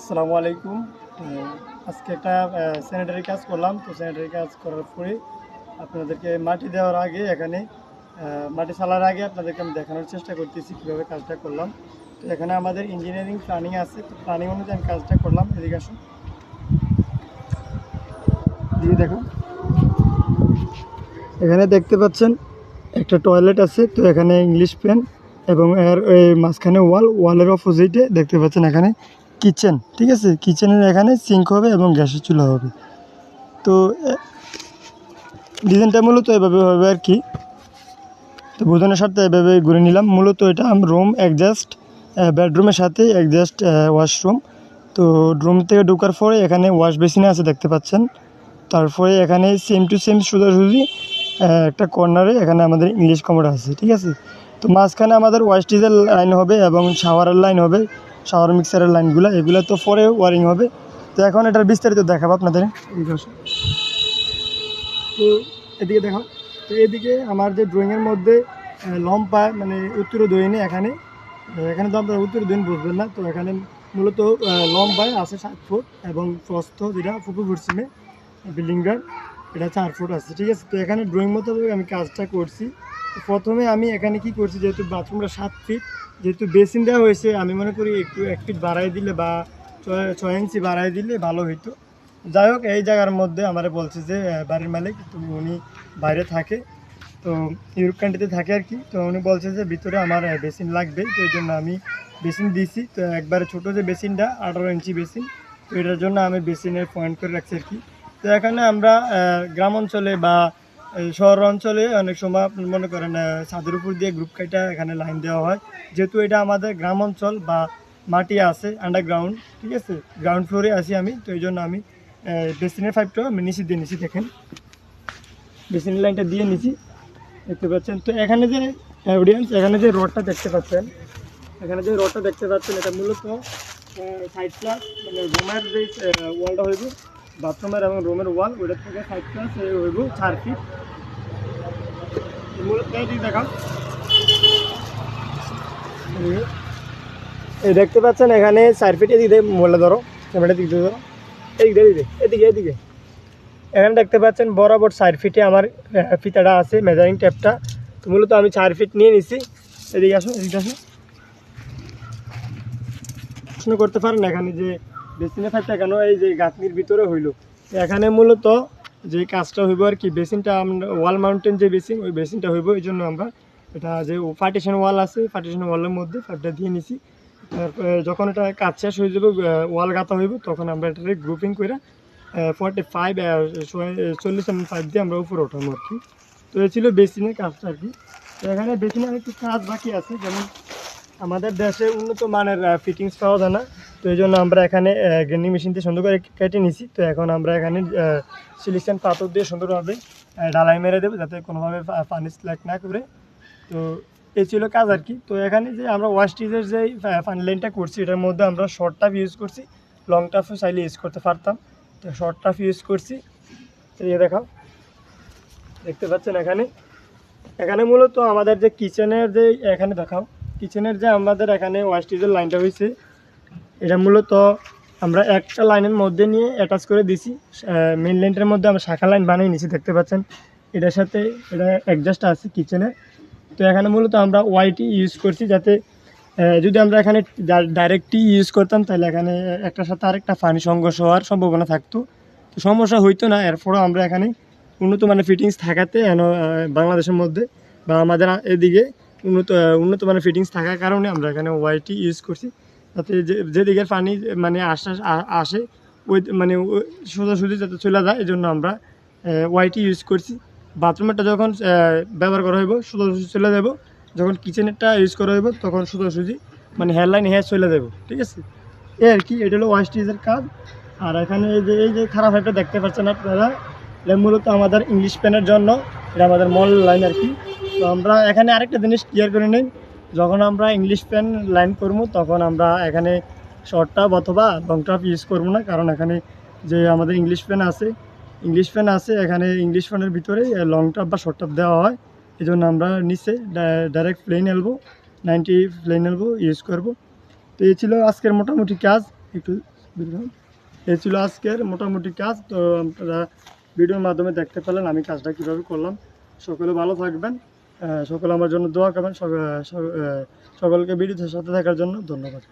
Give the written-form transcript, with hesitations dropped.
আসসালামু আলাইকুম। আজকে একটা স্যানিটারি কাজ করলাম। তো স্যানিটারি কাজ করার পরে আপনাদেরকে মাটি দেওয়ার আগে এখানে মাটি ছালার আগে আপনাদেরকে আমি দেখানোর চেষ্টা করতেছি কীভাবে কাজটা করলাম। তো এখানে আমাদের ইঞ্জিনিয়ারিং প্ল্যানিং আছে। তো প্ল্যানিং অনুযায়ী আমি কাজটা করলাম। এদিকে আসুন, দিয়ে দেখুন, এখানে দেখতে পাচ্ছেন একটা টয়লেট আছে। তো এখানে ইংলিশ পেন এবং এর মাঝখানে ওয়ালের অপোজিটে দেখতে পাচ্ছেন এখানে কিচেন, ঠিক আছে। কিচেনের এখানে সিঙ্ক হবে এবং গ্যাসের চুলা হবে। তো ডিজাইনটা মূলত এভাবে হবে আর কি। তো বোঝানোর সাথে এভাবে ঘুরে নিলাম। মূলত এটা রুম অ্যাডজাস্ট, বেডরুমের সাথে অ্যাডজাস্ট ওয়াশরুম। তো রুম থেকে ঢোকার পরে এখানে ওয়াশ বেসিনে আছে দেখতে পাচ্ছেন। তারপরে এখানে সেম টু সেম সোজাসুজি একটা কর্নারে এখানে আমাদের ইংলিশ কমোড আছে, ঠিক আছে। তো মাঝখানে আমাদের ওয়াশটিজের লাইন হবে এবং শাওয়ারের লাইন হবে, শাওয়ার মিক্সারের লাইনগুলো, এগুলো তো পরে ওয়ারিং হবে। তো এখন এটার বিস্তারিত দেখাবো আপনাদের। তো এদিকে দেখো, তো এদিকে আমার যে ড্রয়িংয়ের মধ্যে লম্বা মানে উত্তর দৈনে এখানে এখানে তো আপনারা উত্তর দৈন বুঝবেন না। তো এখানে মূলত লম্বায় আছে 7 ফুট এবং প্রস্থ যেটা ফুপু পশ্চিমে বিল্ডিংটার এটা 4 ফুট আছে, ঠিক আছে। তো এখানে ড্রয়িং মোতাবেক আমি কাজটা করছি। তো প্রথমে আমি এখানে কি করছি, যেহেতু বাথরুমটা 7 ফিট, যেহেতু বেসিন দেওয়া হয়েছে, আমি মনে করি একটু 1 ফিট বাড়াই দিলে বা 6 ইঞ্চি বাড়াই দিলে ভালো হইতো। যাই হোক, এই জায়গার মধ্যে আমার বলছে যে বাড়ির মালিক, তো উনি বাইরে থাকে, তো ইউরোপ কান্ট্রিতে থাকে আর কি। তো উনি বলছে যে ভিতরে আমার বেসিন লাগবে, তো এই জন্য আমি বেসিন দিয়েছি। তো একবারে ছোটো যে বেসিনটা 18 ইঞ্চি বেসিন, তো এটার জন্য আমি বেসিনের পয়েন্ট করে রাখছি আর কি। তো এখানে আমরা গ্রাম অঞ্চলে বা শহর অঞ্চলে অনেক সময় আপনি মনে করেন ছাদের উপর দিয়ে গ্রুপ কাইটা এখানে লাইন দেওয়া হয়। যেহেতু এটা আমাদের গ্রাম অঞ্চল বা মাটি আছে আন্ডারগ্রাউন্ড, ঠিক আছে, গ্রাউন্ড ফ্লোরে আছি আমি, তো এই জন্য আমি বেসিনের পাইপটা আমি নিচে দিয়ে নিছি। দেখেন, বেসিনের লাইনটা দিয়ে নিছি, দেখতে পাচ্ছেন। তো এখানে যে অডিয়েন্স, এখানে যে রডটা দেখতে পাচ্ছেন, এটা মূলত সাইড প্লাস মানে রুমের যে ওয়ালটা হইব, বাথরুমের এবং রুমের ওয়াল, ওইটার থেকে সাইড প্লাস হইব 4 ফিট। মূলত দেখাও, এই দেখতে পাচ্ছেন এখানে 4 ফিট। এদিকে মোবাইলটা ধরো, ক্যামেরাটা দিক দিয়ে ধরো, এদিকে এখানে দেখতে পাচ্ছেন বরাবর 4 ফিটে আমার ফিতাটা আছে, মেজারিং টেপটা। তো মূলত আমি 4 ফিট নিয়ে নিছি। এদিকে আসুন, প্রশ্ন করতে পারেন এখানে যে বেসিনের ফাইপটা কেন এই যে গাঁথনির ভিতরে হইলো। এখানে মূলত যে কাজটা হইব আর কি, বেসিনটা আমরা ওয়াল মাউন্টেন যে বেসিন, ওই বেসিনটা হইব। এই জন্য আমরা এটা যে পার্টিশন ওয়াল আছে, পার্টিশন ওয়ালের মধ্যে পাইপটা দিয়ে নিছি। তারপরে যখন এটা কাজ শেষ হয়ে যাবে, ওয়াল গাঁথা হইব, তখন আমরা এটাকে গ্রুপিং করে 40 mm পাইপ দিয়ে আমরা উপরে ওঠাবো আর কি। তো এই ছিল বেসিনের কাজটা আর কি। তো এখানে বেসিনের একটু কাজ বাকি আছে, যেমন আমাদের দেশে উন্নত মানের ফিটিংস পাওয়া যায় না। তো এই জন্য আমরা এখানে গ্রেনিং মেশিন দিয়ে সুন্দর করে কেটে নিছি। তো এখন আমরা এখানে সিলিকশন পাথর দিয়ে সুন্দরভাবে ঢালাই মেরে দেবো, যাতে কোনোভাবে পানি স্ল্যাক না করে। তো এই ছিল কাজ আর কি। তো এখানে যে আমরা ওয়াশটিজের যে ফানি লাইনটা করছি, এটার মধ্যে আমরা শর্ট টাফ ইউজ করছি, লং টাফও চাইলে ইউজ করতে পারতাম। তো শর্ট টাফ ইউজ করছি। তো এই দেখাও, দেখতে পাচ্ছেন এখানে মূলত আমাদের যে কিচেনের যে এখানে দেখাও, কিচেনের যে আমাদের এখানে ওয়াশটিজের লাইনটা হয়েছে, এটা মূলত আমরা একটা লাইনের মধ্যে নিয়ে অ্যাটাচ করে দিছি। মেন লাইনটার মধ্যে আমরা শাখা লাইন বানিয়ে নিছি, দেখতে পাচ্ছেন। এটার সাথে এটা অ্যাডজাস্ট আছে কিচেনে। তো এখানে মূলত আমরা ওয়াইটি ইউজ করছি, যাতে যদি আমরা এখানে ডাইরেক্টই ইউজ করতাম, তাহলে এখানে একটার সাথে আরেকটা পানি সংঘর্ষ হওয়ার সম্ভাবনা থাকতো। তো সমস্যা হইতো না। এরপরও আমরা এখানে উন্নত মানের ফিটিংস থাকাতে বাংলাদেশের মধ্যে বা আমাদের এদিকে উন্নত মানের ফিটিংস থাকার কারণে আমরা এখানে ওয়াইটি ইউজ করছি, যাতে যেদিকের পানি মানে আসে ওই মানে সোজাসুজি যাতে চলে যায়, এই জন্য আমরা ওয়াইটি ইউজ করছি। বাথরুমেরটা যখন ব্যবহার করা হইব সোজাসুজি চলে যাব, যখন কিচেনেরটা ইউজ করা হইব তখন সোজাসুজি মানে হেয়ারলাইন চলে যাব, ঠিক আছে। এই আর কি, এটা হলো ওয়াশটিজের কাজ। আর এখানে এই যে খারাপ একটা দেখতে পাচ্ছেন আপনারা, এটা মূলত আমাদের ইংলিশ পেনের জন্য, এটা আমাদের মল লাইন আর কি। তো আমরা এখানে আরেকটা জিনিস ক্লিয়ার করে নিই, যখন আমরা ইংলিশ পেন লাইন করবো, তখন আমরা এখানে শর্ট টাপ অথবা লং টাপ ইউজ করবো না, কারণ এখানে যে আমাদের ইংলিশ পেন আছে এখানে ইংলিশ পেনের ভিতরে লং টাপ বা শর্ট টাপ দেওয়া হয়। এই জন্য আমরা নিচে direct plane elbow 90 plane elbow use করব। তো এই ছিল আজকের মোটামুটি কাজ। একটু এই ছিল আজকের মোটামুটি কাজ। তো আপনারা ভিডিওর মাধ্যমে দেখতে পেলেন আমি কাজটা কীভাবে করলাম। সকলে ভালো থাকবেন, সকলে আমার জন্য দোয়া করবেন। সকলকে ভিডিওর সাথে থাকার জন্য ধন্যবাদ।